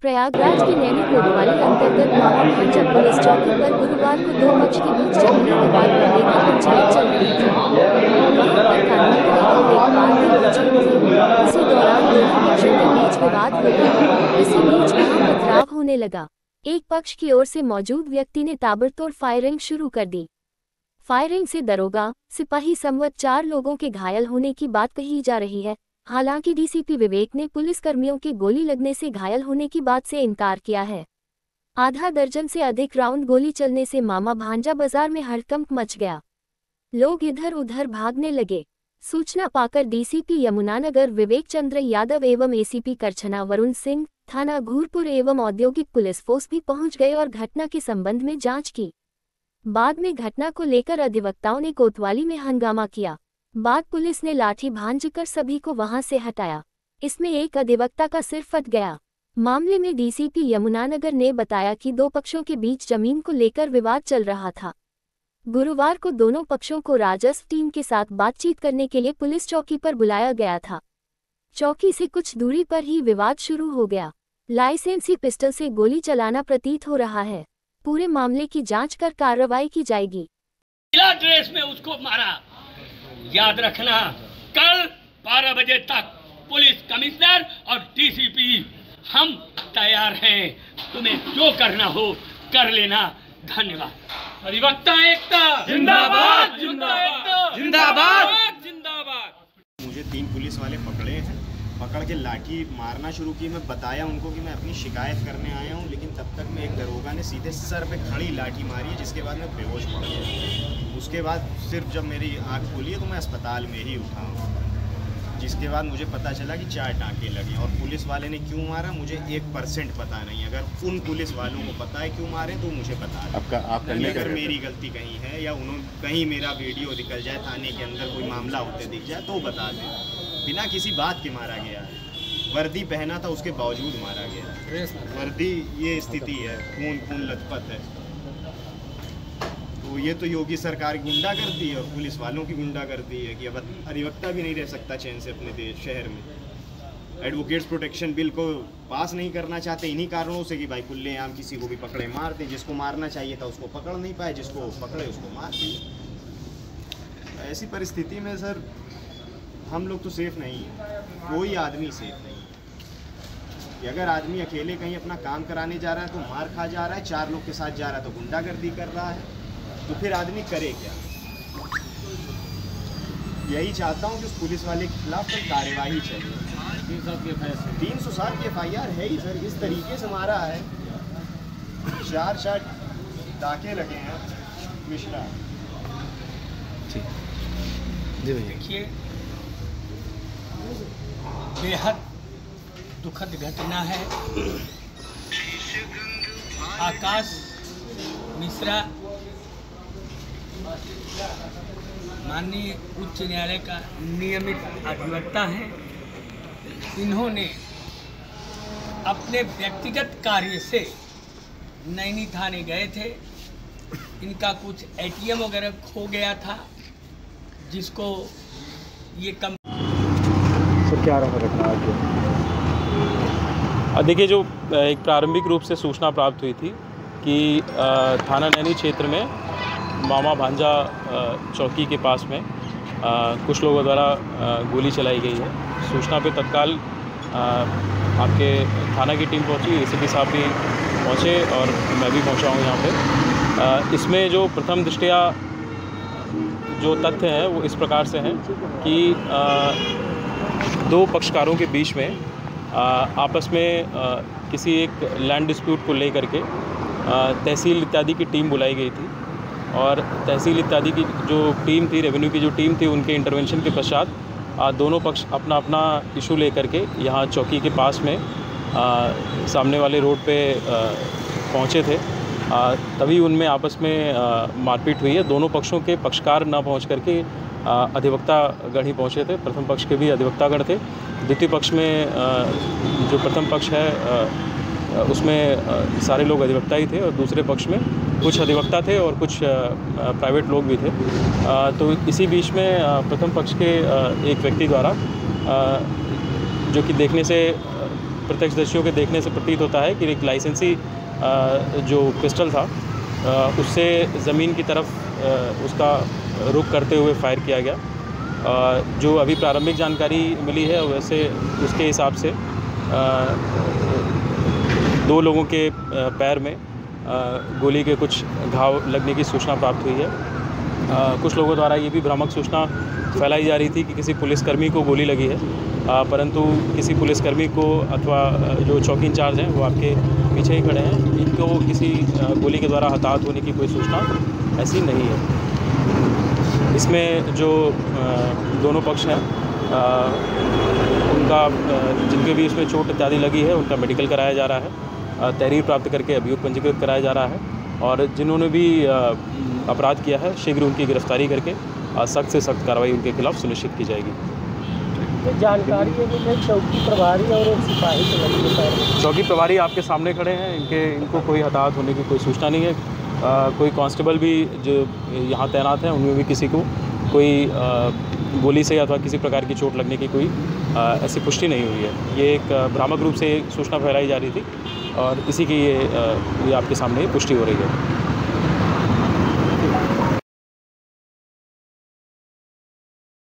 प्रयागराज के नैनी कोतवाली अंतर्गत मामा भांजा पुलिस चौकी पर गुरुवार को दो पक्ष के बीच जमीनी विवाद को लेकर पंचायत चल रही थी। वहां पर कानूनी एवं लेखपाल भी मौजूद थे। इसी दौरान दोनों पक्षों के बीच विवाद हो गया। इसी बीच वहां पथराव होने लगा। एक पक्ष की ओर से मौजूद व्यक्ति ने ताबड़तोड़ फायरिंग शुरू कर दी। फायरिंग से दरोगा, सिपाही समेत 4 लोगों के घायल होने की बात कही जा रही है। हालांकि डीसीपी विवेक ने पुलिसकर्मियों के गोली लगने से घायल होने की बात से इनकार किया है। आधा दर्जन से अधिक राउंड गोली चलने से मामा भांजा बाजार में हड़कंप मच गया। लोग इधर उधर भागने लगे। सूचना पाकर डीसीपी यमुनानगर विवेक चंद्र यादव एवं एसीपी करछना वरुण सिंह, थाना घूरपुर एवं औद्योगिक पुलिस फोर्स भी पहुंच गए और घटना के संबंध में जांच की। बाद में घटना को लेकर अधिवक्ताओं ने कोतवाली में हंगामा किया। बाद पुलिस ने लाठी भांज कर सभी को वहां से हटाया। इसमें एक अधिवक्ता का सिर फट गया। मामले में डीसीपी यमुनानगर ने बताया कि दो पक्षों के बीच जमीन को लेकर विवाद चल रहा था। गुरुवार को दोनों पक्षों को राजस्व टीम के साथ बातचीत करने के लिए पुलिस चौकी पर बुलाया गया था। चौकी से कुछ दूरी पर ही विवाद शुरू हो गया। लाइसेंसी पिस्टल से गोली चलाना प्रतीत हो रहा है। पूरे मामले की जांच कर कार्रवाई की जाएगी। ड्रेस में उसको मारा। याद रखना, कल 12 बजे तक पुलिस कमिश्नर और डीसीपी हम तैयार हैं। तुम्हें जो करना हो कर लेना। धन्यवाद। अधिवक्ता एकता जिंदाबाद, जिंदाबाद, जिंदाबाद, जिंदाबाद। मुझे 3 पुलिस वाले पकड़े हैं। पकड़ के लाठी मारना शुरू की। मैं बताया उनको कि मैं अपनी शिकायत करने आया हूं, लेकिन तब तक में एक दरोगा ने सीधे सर पे खड़ी लाठी मारी है, जिसके बाद मैं बेहोश पड़ गया। उसके बाद सिर्फ जब मेरी आँख खुली है तो मैं अस्पताल में ही उठा हूँ, जिसके बाद मुझे पता चला कि 4 टाँके लगे। और पुलिस वाले ने क्यों मारा मुझे 1% पता नहीं। अगर उन पुलिस वालों को पता है क्यों मारे तो मुझे पता है। अगर मेरी गलती कहीं है या उन्होंने कहीं मेरा वीडियो निकल जाए, थाने के अंदर कोई मामला होते दिख जाए तो बता दें। बिना किसी बात के मारा गया है। वर्दी पहना था उसके बावजूद मारा गया। वर्दी ये स्थिति है, खून लथपथ है। तो ये तो योगी सरकार गुंडा करती है और पुलिस वालों की गुंडा करती है कि अब अधिवक्ता भी नहीं रह सकता चैन से अपने देश शहर में। एडवोकेट्स प्रोटेक्शन बिल को पास नहीं करना चाहते इन्हीं कारणों से कि भाई खुलेआम किसी को भी पकड़े मार दें। जिसको मारना चाहिए था उसको पकड़ नहीं पाए, जिसको पकड़े उसको मार दिए। ऐसी परिस्थिति में सर हम लोग तो सेफ नहीं है। कोई आदमी सेफ नहीं है। कि अगर आदमी अकेले कहीं अपना काम कराने जा रहा है तो मार खा जा रहा है, 4 लोग के साथ जा रहा है तो गुंडागर्दी कर रहा है, तो फिर आदमी करे क्या? यही चाहता हूँ कि उस पुलिस वाले के खिलाफ कल कार्यवाही चाहिए। 307 की FIR है ही सर। इस तरीके से मारा है। 4 टाँके लगे हैं। मिश्रा देखिए, बेहद दुखद घटना है। आकाश मिश्रा माननीय उच्च न्यायालय का नियमित अधिवक्ता है। इन्होंने अपने व्यक्तिगत कार्य से नैनी थाने गए थे। इनका कुछ ATM वगैरह खो गया था, जिसको ये कम। तो क्या रहा घटना आज? देखिए, जो एक प्रारंभिक रूप से सूचना प्राप्त हुई थी कि थाना नैनी क्षेत्र में मामा भांजा चौकी के पास में कुछ लोगों द्वारा गोली चलाई गई है। सूचना पे तत्काल आपके थाना की टीम पहुंची, ACP साहब भी पहुंचे और मैं भी पहुंचा हूं यहाँ पे। इसमें जो प्रथम दृष्टया जो तथ्य हैं वो इस प्रकार से हैं कि 2 पक्षकारों के बीच में आपस में किसी एक लैंड डिस्प्यूट को लेकर के तहसील इत्यादि की टीम बुलाई गई थी। और तहसील इत्यादि की जो टीम थी, रेवेन्यू की जो टीम थी, उनके इंटरवेंशन के पश्चात दोनों पक्ष अपना अपना इशू लेकर के यहाँ चौकी के पास में सामने वाले रोड पे पहुँचे थे। तभी उनमें आपस में मारपीट हुई है। दोनों पक्षों के पक्षकार न पहुँच करके अधिवक्ता गण ही पहुँचे थे। प्रथम पक्ष के भी अधिवक्ता गण थे। द्वितीय पक्ष में जो प्रथम पक्ष है उसमें सारे लोग अधिवक्ता ही थे और दूसरे पक्ष में कुछ अधिवक्ता थे और कुछ प्राइवेट लोग भी थे। तो इसी बीच में प्रथम पक्ष के एक व्यक्ति द्वारा जो कि देखने से प्रत्यक्षदर्शियों के देखने से प्रतीत होता है कि एक लाइसेंसी जो पिस्टल था उससे ज़मीन की तरफ उसका रुख करते हुए फायर किया गया। जो अभी प्रारंभिक जानकारी मिली है वैसे उसके हिसाब से 2 लोगों के पैर में गोली के कुछ घाव लगने की सूचना प्राप्त हुई है। कुछ लोगों द्वारा ये भी भ्रामक सूचना फैलाई जा रही थी कि किसी पुलिसकर्मी को गोली लगी है, परंतु किसी पुलिसकर्मी को अथवा जो चौकी इंचार्ज हैं वो आपके पीछे ही खड़े हैं, इनको किसी गोली के द्वारा हताहत होने की कोई सूचना ऐसी नहीं है। इसमें जो दोनों पक्ष हैं उनका जिनके भी इसमें चोट इत्यादि लगी है उनका मेडिकल कराया जा रहा है, तहरीर प्राप्त करके अभियोग पंजीकृत कराया जा रहा है और जिन्होंने भी अपराध किया है शीघ्र उनकी गिरफ्तारी करके सख्त से सख्त कार्रवाई उनके खिलाफ सुनिश्चित की जाएगी। जानकारी है कि चौकी प्रभारी और एक सिपाही को लगी है। चौकी प्रभारी आपके सामने खड़े हैं, इनको कोई हताहत होने की कोई सूचना नहीं है। कोई कांस्टेबल भी जो यहाँ तैनात हैं उनमें भी किसी को कोई गोली से अथवा किसी प्रकार की चोट लगने की कोई ऐसी पुष्टि नहीं हुई है। ये एक भ्रामक रूप से सूचना फैलाई जा रही थी और इसी की ये आपके सामने पुष्टि हो रही है।